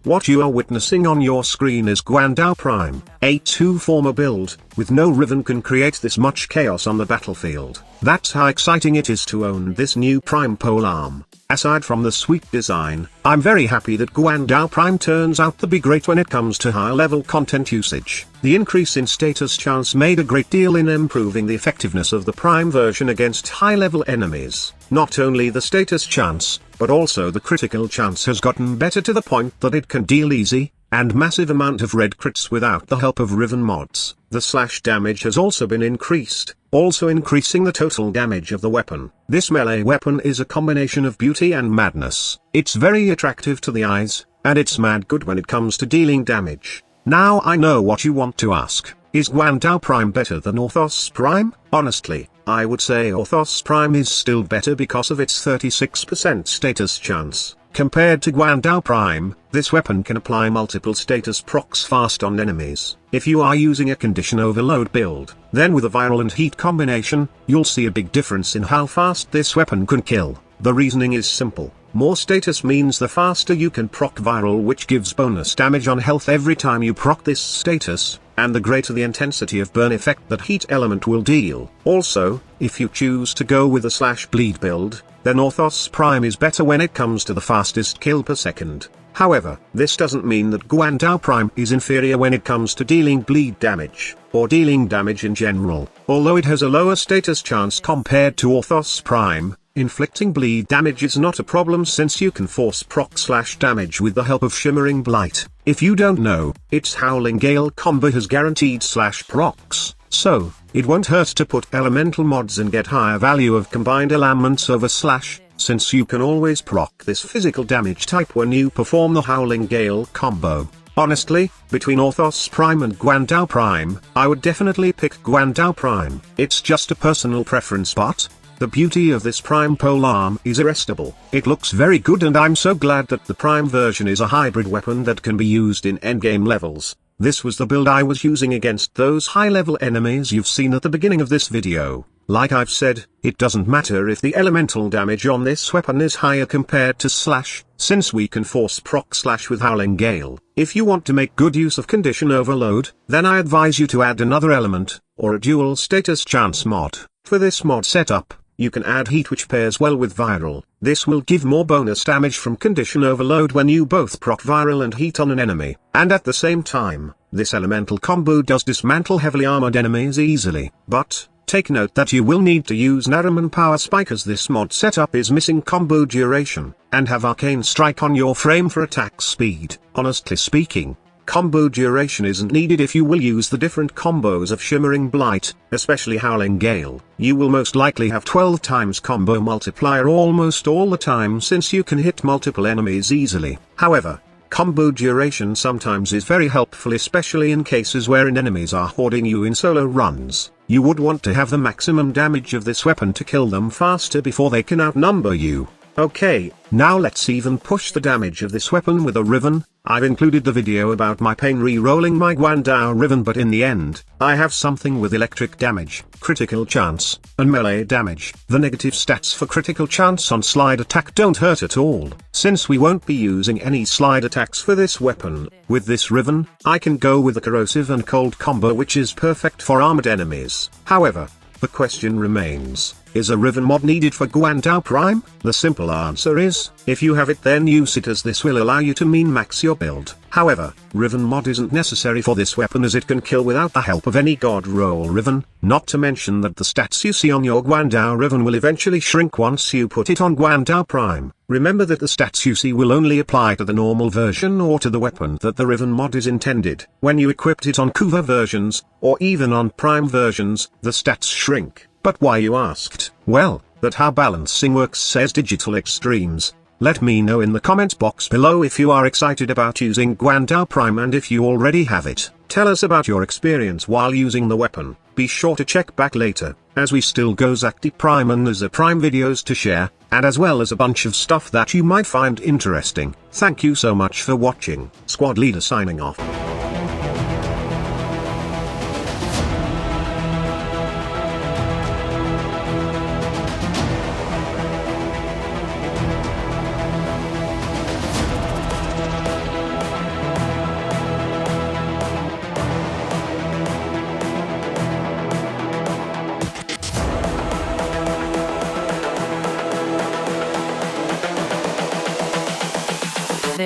What you are witnessing on your screen is Guan Dao Prime, a 2 Forma build, with no Riven can create this much chaos on the battlefield. That's how exciting it is to own this new Prime polearm. Aside from the sweet design, I'm very happy that Guan Dao Prime turns out to be great when it comes to high-level content usage. The increase in status chance made a great deal in improving the effectiveness of the Prime version against high-level enemies. Not only the status chance, but also the critical chance has gotten better to the point that it can deal easy and massive amount of red crits without the help of Riven mods. The slash damage has also been increased, also increasing the total damage of the weapon. This melee weapon is a combination of beauty and madness. It's very attractive to the eyes, and it's mad good when it comes to dealing damage. Now I know what you want to ask. Is Guan Dao Prime better than Orthos Prime? Honestly, I would say Orthos Prime is still better because of its 36% status chance. Compared to Guan Dao Prime, this weapon can apply multiple status procs fast on enemies. If you are using a condition overload build, then with a viral and heat combination, you'll see a big difference in how fast this weapon can kill. The reasoning is simple. More status means the faster you can proc viral, which gives bonus damage on health every time you proc this status, and the greater the intensity of burn effect that heat element will deal. Also, if you choose to go with a slash bleed build, then Orthos Prime is better when it comes to the fastest kill per second. However, this doesn't mean that Guan Dao Prime is inferior when it comes to dealing bleed damage, or dealing damage in general. Although it has a lower status chance compared to Orthos Prime, inflicting bleed damage is not a problem since you can force proc slash damage with the help of Shimmering Blight. If you don't know, its Howling Gale combo has guaranteed slash procs, so it won't hurt to put elemental mods and get higher value of combined elements over slash, since you can always proc this physical damage type when you perform the Howling Gale combo. Honestly, between Orthos Prime and Guan Dao Prime, I would definitely pick Guan Dao Prime. It's just a personal preference, but the beauty of this Prime polearm is irresistible. It looks very good, and I'm so glad that the Prime version is a hybrid weapon that can be used in endgame levels. This was the build I was using against those high-level enemies you've seen at the beginning of this video. Like I've said, it doesn't matter if the elemental damage on this weapon is higher compared to slash, since we can force proc slash with Howling Gale. If you want to make good use of condition overload, then I advise you to add another element, or a dual status chance mod. For this mod setup, you can add heat, which pairs well with viral. This will give more bonus damage from condition overload when you both proc viral and heat on an enemy. And at the same time, this elemental combo does dismantle heavily armored enemies easily. But take note that you will need to use Naraman Power Spike, as this mod setup is missing combo duration, and have Arcane Strike on your frame for attack speed. Honestly speaking, combo duration isn't needed if you will use the different combos of Shimmering Blight, especially Howling Gale. You will most likely have 12 times combo multiplier almost all the time, since you can hit multiple enemies easily. However, combo duration sometimes is very helpful, especially in cases wherein enemies are hoarding you in solo runs. You would want to have the maximum damage of this weapon to kill them faster before they can outnumber you. Okay, now let's even push the damage of this weapon with a Riven. I've included the video about my pain re-rolling my Guandao Riven, but in the end, I have something with electric damage, critical chance, and melee damage. The negative stats for critical chance on slide attack don't hurt at all, since we won't be using any slide attacks for this weapon. With this Riven, I can go with the corrosive and cold combo, which is perfect for armored enemies. However, the question remains, is a Riven mod needed for Guan Dao Prime? The simple answer is, if you have it, then use it, as this will allow you to min-max your build. However, Riven mod isn't necessary for this weapon, as it can kill without the help of any god roll Riven, not to mention that the stats you see on your Guandao Riven will eventually shrink once you put it on Guan Dao Prime. Remember that the stats you see will only apply to the normal version or to the weapon that the Riven mod is intended. When you equipped it on Kuva versions, or even on Prime versions, the stats shrink. But why, you asked? Well, that's how balancing works, says Digital Extremes. Let me know in the comments box below if you are excited about using Guan Dao Prime, and if you already have it, tell us about your experience while using the weapon. Be sure to check back later, as we still go Zacti Prime and there's a Prime videos to share, and as well as a bunch of stuff that you might find interesting. Thank you so much for watching. Squad Leader signing off.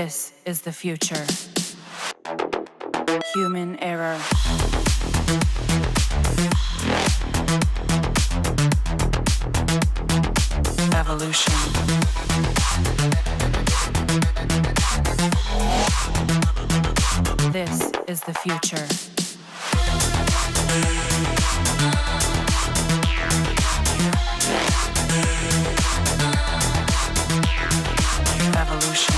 This is the future. Human error. Evolution. This is the future. Evolution.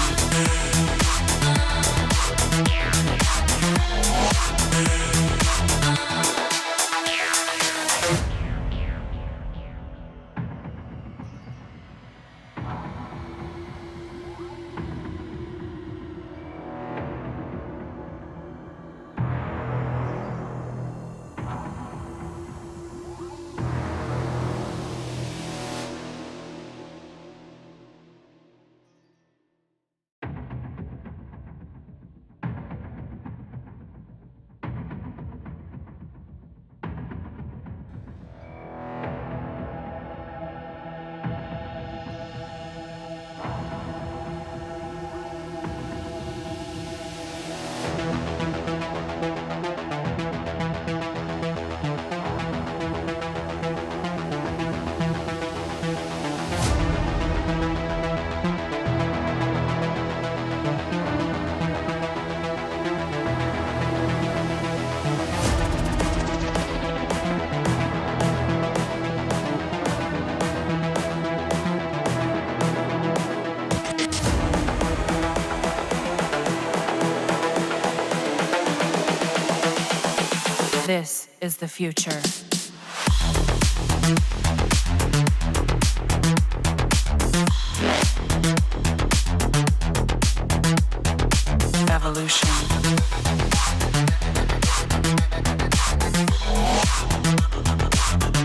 This is the future. Evolution.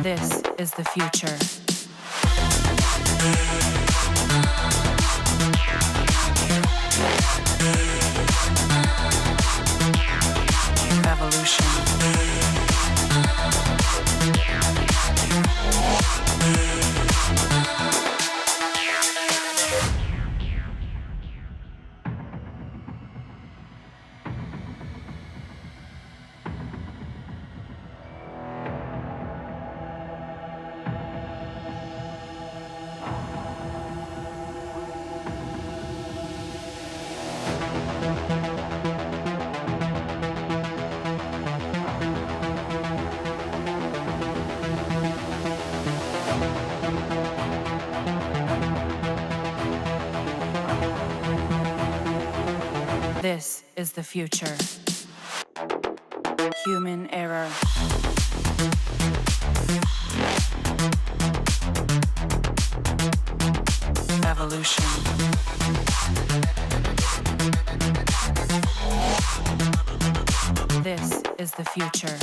This is the future. Evolution. This is the future. Human error. Evolution. This is the future.